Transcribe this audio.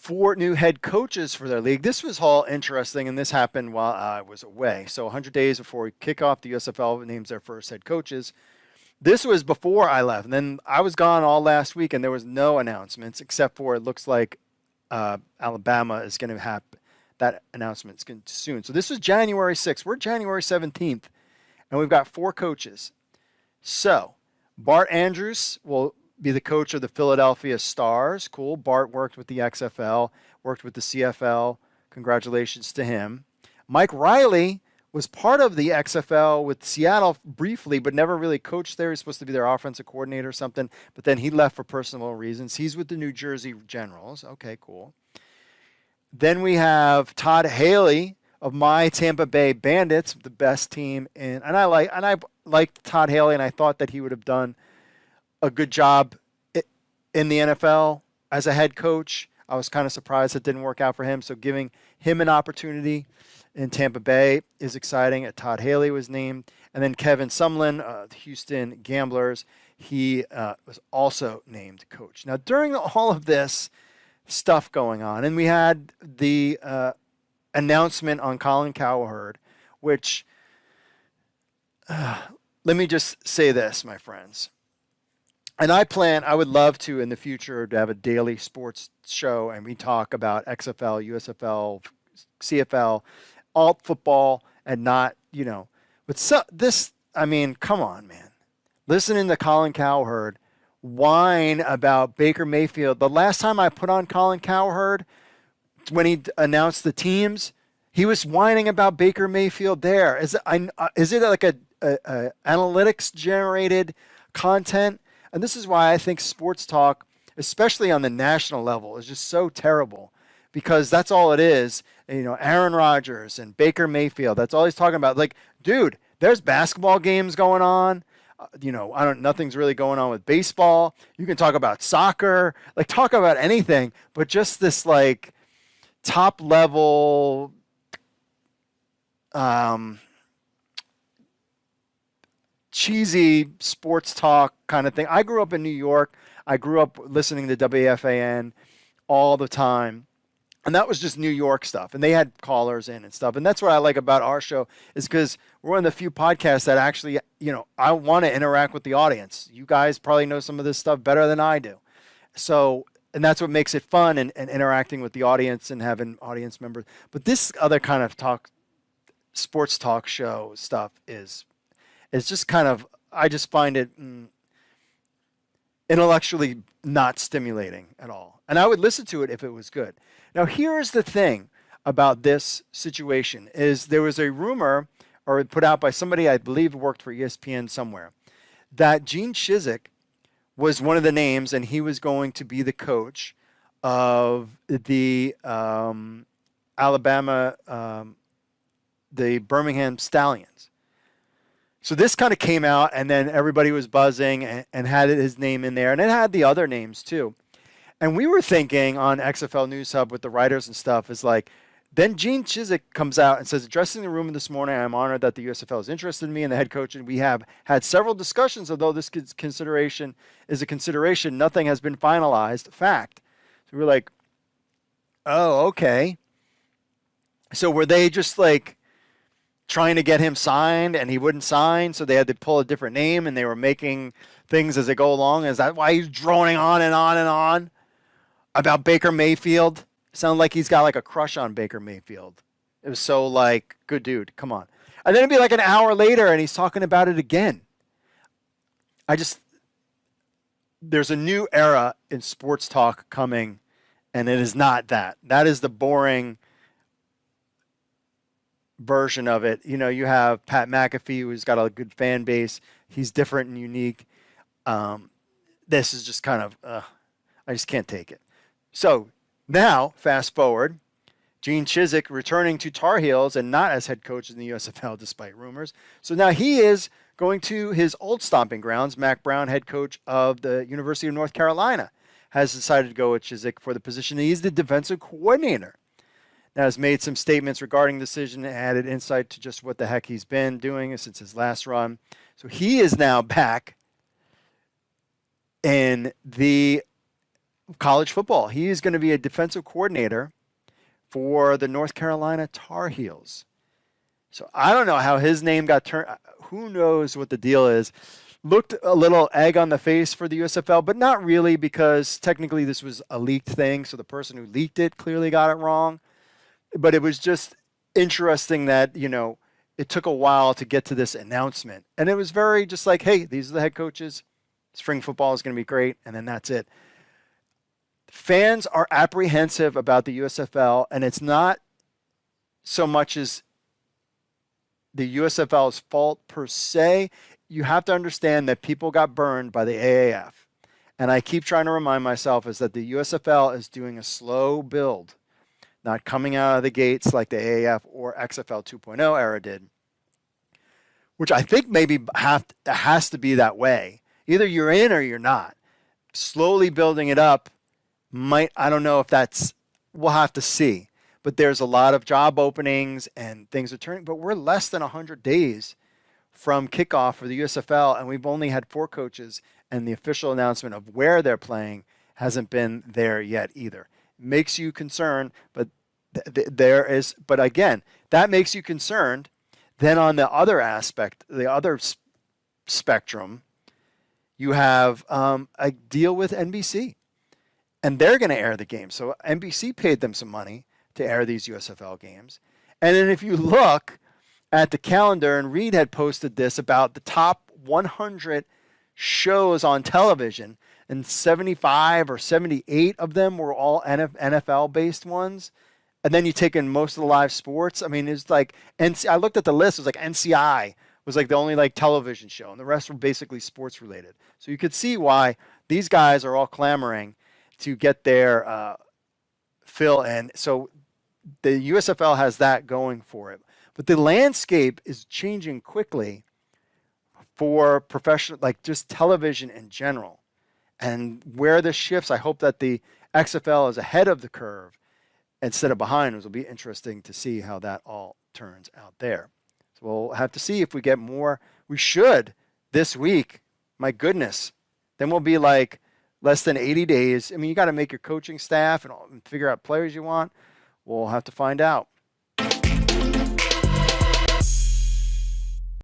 4 new head coaches for their league. This was all interesting, and this happened while I was away. So 100 days before we kick off, the USFL names their first head coaches. This was before I left, and then I was gone all last week, and there was no announcements except for it looks like Alabama is going to have that announcement soon. So this was January 6th. We're January 17th, and we've got 4 coaches. So Bart Andrews will be the coach of the Philadelphia Stars. Cool. Bart worked with the XFL, worked with the CFL. Congratulations to him. Mike Riley was part of the XFL with Seattle briefly, but never really coached there. He's supposed to be their offensive coordinator or something, but then he left for personal reasons. He's with the New Jersey Generals. Okay, cool. Then we have Todd Haley of my Tampa Bay Bandits, the best team in, and I liked Todd Haley, and I thought that he would have done a good job in the NFL as a head coach. I was kind of surprised it didn't work out for him. So giving him an opportunity in Tampa Bay is exciting. Todd Haley was named. And then Kevin Sumlin, the Houston Gamblers, he was also named coach. Now, during all of this stuff going on, and we had the announcement on Colin Cowherd, which, let me just say this, my friends. And I would love to in the future to have a daily sports show and we talk about XFL, USFL, CFL, all football and not, but come on, man. Listening to Colin Cowherd whine about Baker Mayfield. The last time I put on Colin Cowherd, when he announced the teams, he was whining about Baker Mayfield there. Is it like a analytics generated content? And this is why I think sports talk, especially on the national level, is just so terrible because that's all it is. Aaron Rodgers and Baker Mayfield, that's all he's talking about. Like, dude, there's basketball games going on. Nothing's really going on with baseball. You can talk about soccer, talk about anything, but just this top level cheesy sports talk kind of thing. I grew up in New York. I grew up listening to WFAN all the time. And that was just New York stuff. And they had callers in and stuff. And that's what I like about our show is because we're one of the few podcasts that actually, I want to interact with the audience. You guys probably know some of this stuff better than I do. So, and that's what makes it fun and interacting with the audience and having audience members. But this other kind of sports talk show stuff is just kind of, I just find it intellectually not stimulating at all. And I would listen to it if it was good. Now, here's the thing about this situation is there was a rumor or put out by somebody I believe worked for ESPN somewhere that Gene Chizik was one of the names and he was going to be the coach of the Alabama, the Birmingham Stallions. So this kind of came out, and then everybody was buzzing and had his name in there, and it had the other names too. And we were thinking on XFL News Hub with the writers and stuff is then Gene Chizik comes out and says, addressing the room this morning, I'm honored that the USFL is interested in me and the head coach, and we have had several discussions, although this consideration is a consideration, nothing has been finalized. Fact. So we're like, oh, okay. So were they just trying to get him signed and he wouldn't sign, so they had to pull a different name and they were making things as they go along? Is that why he's droning on and on and on about Baker Mayfield? Sound like he's got a crush on Baker Mayfield. It was so good dude, come on. And then it'd be an hour later and he's talking about it again. There's a new era in sports talk coming, and it is not that. That is the boring version of it. You have Pat McAfee, who's got a good fan base. He's different and unique. This is just kind of, I just can't take it. So now, fast forward, Gene Chizik returning to Tar Heels and not as head coach in the USFL despite rumors. So now he is going to his old stomping grounds. Mac Brown, head coach of the University of North Carolina, has decided to go with Chizik for the position. He's the defensive coordinator. Now has made some statements regarding the decision and added insight to just what the heck he's been doing since his last run. So he is now back in the college football. He is going to be a defensive coordinator for the North Carolina Tar Heels. So I don't know how his name got turned. Who knows what the deal is? Looked a little egg on the face for the USFL, but not really, because technically this was a leaked thing. So the person who leaked it clearly got it wrong. But it was just interesting that, it took a while to get to this announcement. And it was very just like, hey, these are the head coaches. Spring football is going to be great. And then that's it. Fans are apprehensive about the USFL, and it's not so much as the USFL's fault per se. You have to understand that people got burned by the AAF. And I keep trying to remind myself is that the USFL is doing a slow build, not coming out of the gates like the AAF or XFL 2.0 era did, which I think maybe has to be that way. Either you're in or you're not. Slowly building it up I don't know if we'll have to see. But there's a lot of job openings and things are turning. But we're less than 100 days from kickoff for the USFL, and we've only had 4 coaches, and the official announcement of where they're playing hasn't been there yet either. Makes you concerned, but but again, that makes you concerned. Then on the other aspect, the other spectrum, you have a deal with NBC, and they're going to air the game. So NBC paid them some money to air these USFL games. And then if you look at the calendar, and Reed had posted this about the top 100 shows on television, and 75 or 78 of them were all NFL-based ones. And then you take in most of the live sports. I mean, it's like, I looked at the list, it was like NCI was like the only like television show, and the rest were basically sports related. So you could see why these guys are all clamoring to get their fill in. So the USFL has that going for it. But the landscape is changing quickly for professional, like just television in general. And where this shifts, I hope that the XFL is ahead of the curve instead of behind. It will be interesting to see how that all turns out there. So we'll have to see if we get more. We should this week. My goodness. Then we'll be like less than 80 days. I mean, you got to make your coaching staff and figure out players you want. We'll have to find out.